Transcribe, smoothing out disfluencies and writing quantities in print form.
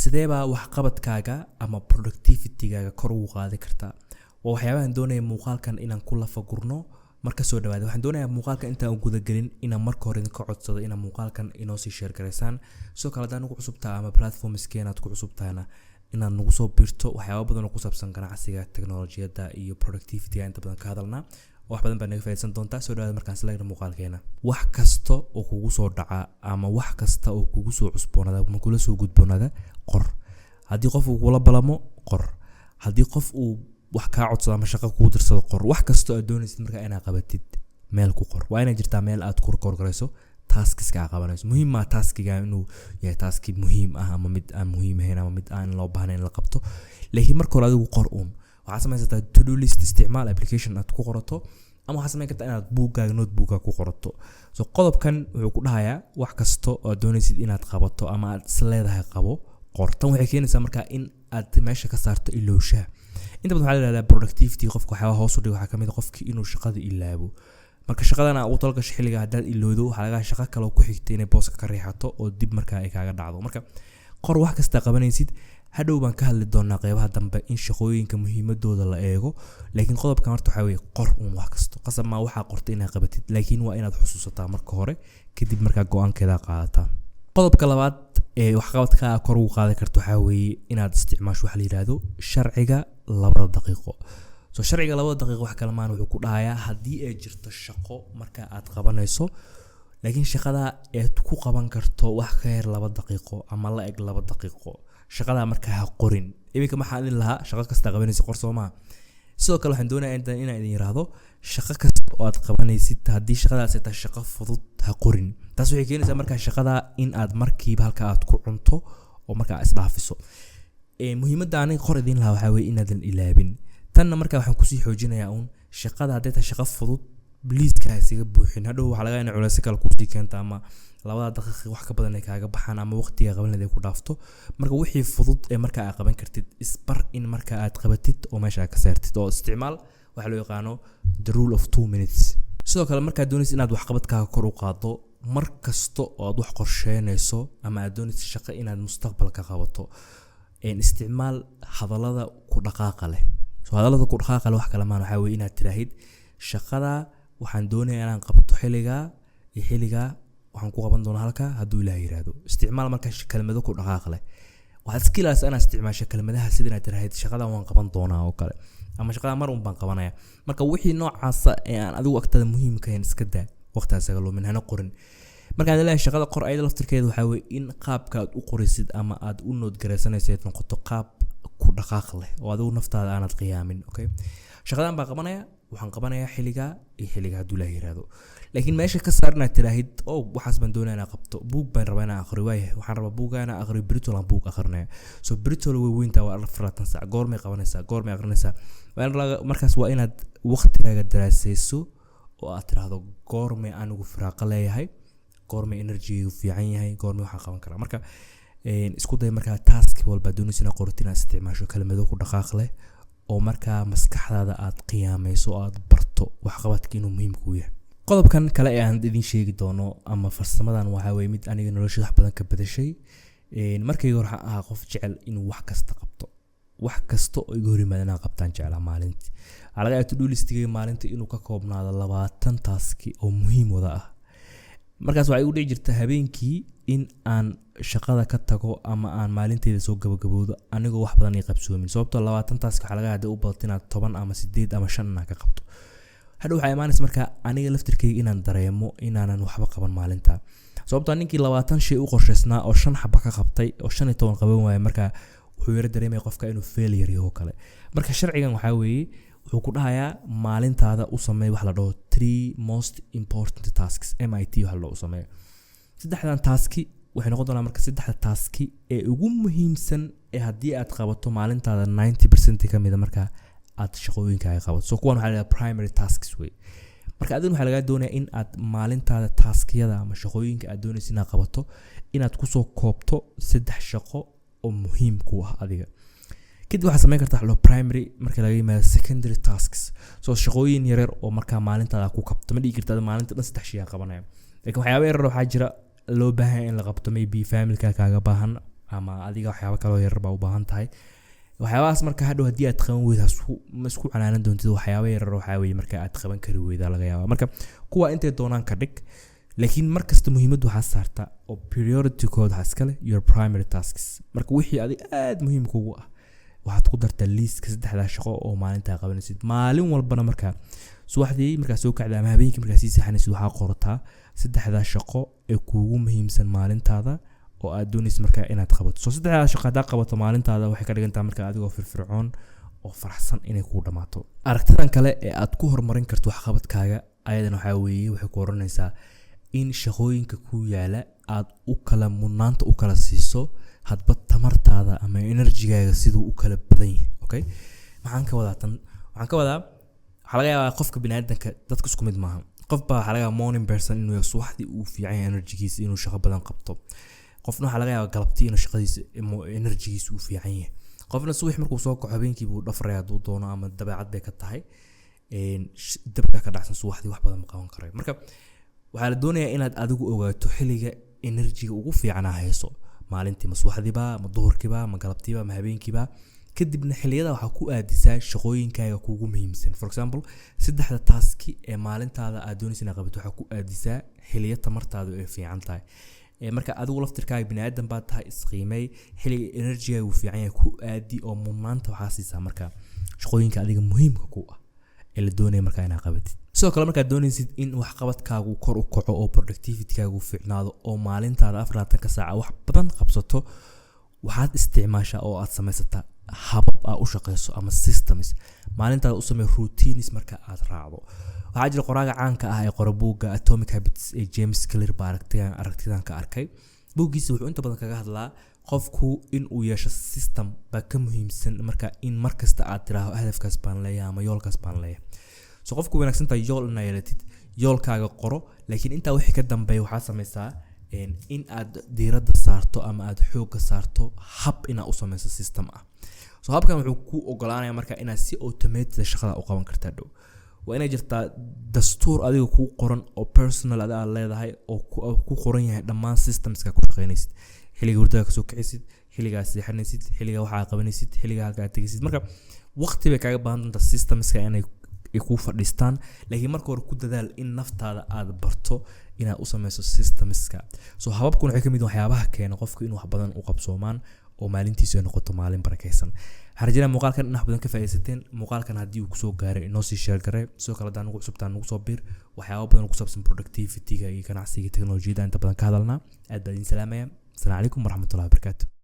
sidee baa waxqabadkaaga ama productivity-gaaga kor ugu qaadi kartaa waa waxyaabahan doonaya muuqaalkan inaan ku lafagurno marka soo dhawaada waxaan doonayaa muuqaalkan intaan u guda gelin inaan marka hore idinka codsado inaan muuqaalkan inoo sii share gareysaan sidoo kale haddaan ugu cusubtaa ama platformskeena aad ku cusubtaana inaad nagu soo biirto waxyaaba badan oo ku saabsan ganacsiga teknolojiyadda iyo productivity inta badan ka hadalnaa wax badan baa naga faa'iideysan doontaa soo dhawaada markaan isla eegno muuqaalkeena wax kasta oo kugu soo dhaca ama wax kasta oo kugu soo cusboonaada ama kula soo gudboonaada qor haddii qof uu kula balamo qor haddii qof uu wax ka codsado ama shaqo ku dirsado qor wax kasta oo doonaysid markaa inaad qabatid meel ku qor waa inay jirtaa meel aad ku qorgareyso taskiska aad qabanayso muhiim ma taskiga inuu yahay taski muhiim ah ama mid aan muhiim ahayn ama mid aan loo baahnayn in la qabto laakiin marka hore adigu qor waxaad samaysataa to-do list isticmaal application aad ku qorato ama waxaad samayn kartaa inaad buuggaaga notebook ku qorato so qodobkan wuxuu ku dhahayaa wax kasta oo doonaysid inaad qabato ama aad isleedahay qabo qortan waxay keenaysaa markaa in aad meesha ka saarto ilowshaha inta badan waxaa la yidhahdaa productivity qofka waxyaaba hoos u dhiga waxaa ka mid ah qofkii inuu shaqada ilaabo marka shaqadana uu talgasho xilliga haddaad ilowdo waxaa laga shaqo kale oo ku xigtay inay booska ka riixato oo dib markaa ay kaaga dhacdo marka qor wax kasta qabanaysid hadhow baan ka hadli doonaa qeybaha dambe in shaqooyinka muhiimadooda la eego laakiin qodobkan horta waxaa weeye qor wax kasto qasab ma waxaa qortay inaad qabatid laakiin waa inaad xusuusataa marka hore kadib markaa go-aankeeda qaadataa qodobka labaad ee waxqabadka kor ugu qaadi karto waxaa weeye inaad isticmaasho waxa la yidhaahdo sharciga 2 daqiiqo so sharciga 2 daqiiqo wax kale maan wuxuu ku dhahayaa haddii ay jirto shaqo marka aad qabanayso laakiin shaqada aad ku qaban karto wax ka yar 2 daqiiqo ama la eg 2 daqiiqo shaqada marka ha qorin iminka maxaa idin lahaa shaqo kasta qabanaysid qor Soomaa sidoo kale waxaan doonayaa inaan idin yiraahdo shaqo kasta oo aad qabanaysid haddii shaqadaas ay tahay shaqo fudud ha qorin taas waxay keenaysaa marka shaqada in aad markiiba halka aad ku cunto oo marka isdhaafiso muhiimadda aan qor idin lahaa waxaa weeye inaadan ilaabin tanna marka waxaan kusii xoojinayaa shaqada hadday tahay shaqo fudud bliiska isaga buuxin hadhow waxaa laga inay culays kale ku sii keenta ama 2 daqiiqo wax ka badan ay kaaga baxaan ama waqtiga qabanada ay ku dhaafto marka wixii fudud ee marka aad qaban kartid isbar in marka aad qabatid oo meesha ka saartid oo isticmaal waxa loo yaqaano the rule of 2 minutes sidoo kale marka aad doonaysid inaad waxqabadkaaga kor u qaado mar kasta oo aad wax qorsheynayso ama aad doonaysid shaqo inaad mustaqbalka qabato isticmaal hadallada ku dhaqaaqa leh soo hadallada ku dhaqaaqa leh wax kale maan waxa weeye inaad tiraahid shaqada waxaan doonayaa inaan qabto xilliga waxaan ku qaban doonaa halka hadduu Ilaahay yiraahdo isticmaal marka kelmado ku dhaqaaq leh waxaad skillaas ana isticmaasho kelmadaha sida inaad tiraahid shaqadan waan qaban doonaa oo kale ama shaqada mar baan qabanaya marka wixii noocaas ee aan adigu waqtiga muhiimka ah iska daa waqtigaas aad loo minhana qorin marka aad leeyahay shaqada qor ayda laftirkeedu waxa weeye in qaabka aad u qorisid ama aad u nood gareysanaysid ay noqoto qaab ku dhaqaaq leh oo adigu naftaada aanad qiyaamin okay shaqadan baan qabanaya waxaan qabanayaa xilliga hadduu Ilaahay yiraahdo laakiin meesha ka saarna tiraahid oo waxaas baan doonayaa inaan qabto buug baan rabaa inaan akhriyo waxaan rabaa buuga inaan akhriyo Britol buug akhrinaya so Britol way weynta waa 4 saac goormay qabanaysaa goormay akhrinaysaa markaas waa inaad waqtigaaga daraasayso oo aad tiraahdo goormay anigu firaaqo leeyahay goormay energy-gu fiican yahay goormay waxaan qaban karaa marka isku day markaa task walba doonaysid inaad qorto inaad isticmaasho kelmado ku dhaqaaq leh oo markaa maskaxdaada aad qiyaamayso oo aad barto waxqabadka inuu muhiim ku yahay qodobkan kale ee aan idin sheegi doono ama farsamadan waxa weeye mid aniga noloshada wax badan ka bedeshay markii hore waxaan ahaa qof jecel inuu wax kasta qabto wax kasta oo iga hor yimaadana qabtaan jeclaa maalintii alaga to-do listigay maalintii inuu ka koobnaado 20 taski oo muhiim wada ah markaas waxay u dhici jirtaa habeenkii in aan shaqada ka tago ama aan maalinteeda soo gabagabowdo anigoo wax badan ay qabsoomin sababtoo 20 taas waxa laga yaabaa u badan inaad 10 ama 8 ama 5 ka qabto hadhow waxay imaanaysaa marka aniga laftirkeyga inaan dareemo inaanan waxba qaban maalinta sababtoo ninkii 20 shay u qorsheysnaa oo 5 xaba ka qabtay oo 15 qaban waayay marka wuxuu yara dareemay qofka inuu failure yahay oo kale marka sharcigan waxa weeye wuxuu ku dhahayaa maalintaada u sameey wax la dhaho 3 most important tasks MIT wax la dhaho sameey saddexdan taski waxay noqon doonaa marka saddexda taski ee ugu muhiimsan ee haddii aad qabato maalintaada 90% ka mid ah marka aad shaqooyinkaaga qabato so kuwan waxa la yiraahdaa primary tasks way marka adin waxa laga doonayaa in aad maalintaada taskiyada ama shaqooyinka aad doonaysid inaad qabato inaad ku soo koobto 3 shaqo oo muhiim ku ah adiga kadib waxaad samayn kartaa xallo primary marka laga yimaado secondary tasks so shaqooyin yaryar oo marka maalintaada ku qabto ma dhigi kartaa maalinta dhan 3 shay qabanaya laakiin waxyaabo yaryar waxaa jira loo baahan in la qabto maybe family kaaga baahan ama adiga waxyaabo kale oo yar baa u baahan tahay waxyaabahaas marka hadhow haddii aad qaban weydaas ma isku canaanan doontid waxyaabo yar waxaa weeye marka aad qaban kari weydaa laga yaabaa marka kuwa intay doonaan ka dhig laakiin markasta muhiimadu waxaa saarta oo priority code waxaa iskale your primary tasks marka wixii adiga aad muhiim kugu ah waxaad ku dartaa liiska 3 shaqo oo maalinta qabanaysid maalin walbana marka subaxdii marka soo kacda ama habeenkii marka sii saxanaysid waxaa qorataa 3 shaqo ee kuugu muhiimsan maalintaada oo aad doonaysid marka inaad qabato soo 3 shaqo hadaa qabato maalintaada waxay ka dhigantaa marka adigoo firfircoon oo faraxsan inay kugu dhamaato aragtidan kale ee aad ku horumarin karto wax qabadkaaga ayadan waxa weeye waxay ku oranaysaa in shaqooyinka ku yaala aad u kala mudnaanta u kala siiso hadba tamartaada ama energy-gaaga sidoo u kala badan yahay okay waxaan ka wadaa waxa laga yaabaa qofka bini'aadanka dadku isku mid maaha qof baa waxa laga yaabaa morning person inuu subaxdii uu fiican yahay energy-giisa inuu shaqo badan qabto qofna waxa laga yaabaa galabtii inuu shaqadiisa energy-giisa uu fiican yahay qofna subax markuu soo kaco habeenkii buu dhafraya haduu doono ama dabeecad bay ka tahay dabka ka dhacsan subaxdii wax badan ma qaban karayo marka waxaa la doonayaa inaad adigu ogaato xilliga energy-ga ugu fiican hayso maalintii subaxdiiba ama duhurkiiba ama galabtiiba ama habeenkiiba kadibna xilliyada waxa ku aadisaa shaqooyinkaaga kuugu muhiimsan for example 3 task ee maalintaada aad doonaysid inaad qabato waxa ku aadisaa xilliyo tamartaadu ay fiican tahay marka adigu laftirkaaga bini'aadan baad tahay isqiimay xilliga energy-ga uu fiican yahay ku aadi oo mudnaanta waxaa siisaa marka shaqooyinka adiga muhiimka ku ah ee la doonayo marka inaad qabatid sidoo kale markaad doonaysid in wax qabadkaagu kor u kaco oo productivity-kaagu fiicnaado oo maalintaada 24 saac wax badan qabsato waxaad isticmaashaa oo aad samaysataa habab aad u shaqeyso ama systems maalintaada u samee routines marka aad raacdo waxaa jira qoraaga caanka ah ee qora buugga Atomic Habits ee James Clear baa aragtidan ka arkay buuggiisa wuxuu inta badan kaga hadlaa qofku in uu yeesho system ba ka muhiimsan marka in markasta aad tiraahdo hadafkaas baan leeyahay ama yoolkaas baan leeyahay so qofku wanaagsan tahay yool inaad yeelatid yoolkaaga qoro laakiin inta wixii ka dambeeya waxaa samaysaa in aad diiradda saarto ama aad xoogga saarto hab inaad u samayso system ah so habkan wuxuu ku ogolaanayaa marka inaad si automated shaqada u qaban kartaa dhow waa inay jirtaa dastuur adiga ku qoran oo personal aad leedahay oo ku qoran yahay dhammaan systemska ku shaqeynaysid xilliga hurdada ka soo kicisid xilliga seexanaysid xilliga waxa qabanaysid xilliga halka tagaysid marka waqti bay kaaga baahan doontaa systemska inay ku fadhiistaan laakiin marka hore ku dadaal in naftaada aad barto inaad u samayso systemska so hababkuna waxay kamid waxyaabaha keena qofku inuu wax badan u qabsoomaan oo maalintiisu ay noqoto maalin barakeysan harjina muuqaalkan in wax badan ka faa'iideysateen muuqaalkan haddii uu kusoo gaaray inoo sii share garay sidoo kale hadaan ugu cusubtaan ugu soo biir waxyaabo badan ku saabsan productivity-ga iyo ganacsiga teknolojiyadda inta badan ka hadalnaa aad baan idin salaamaya assalaamu calaykum waraxmatullaahi wabarakaatuh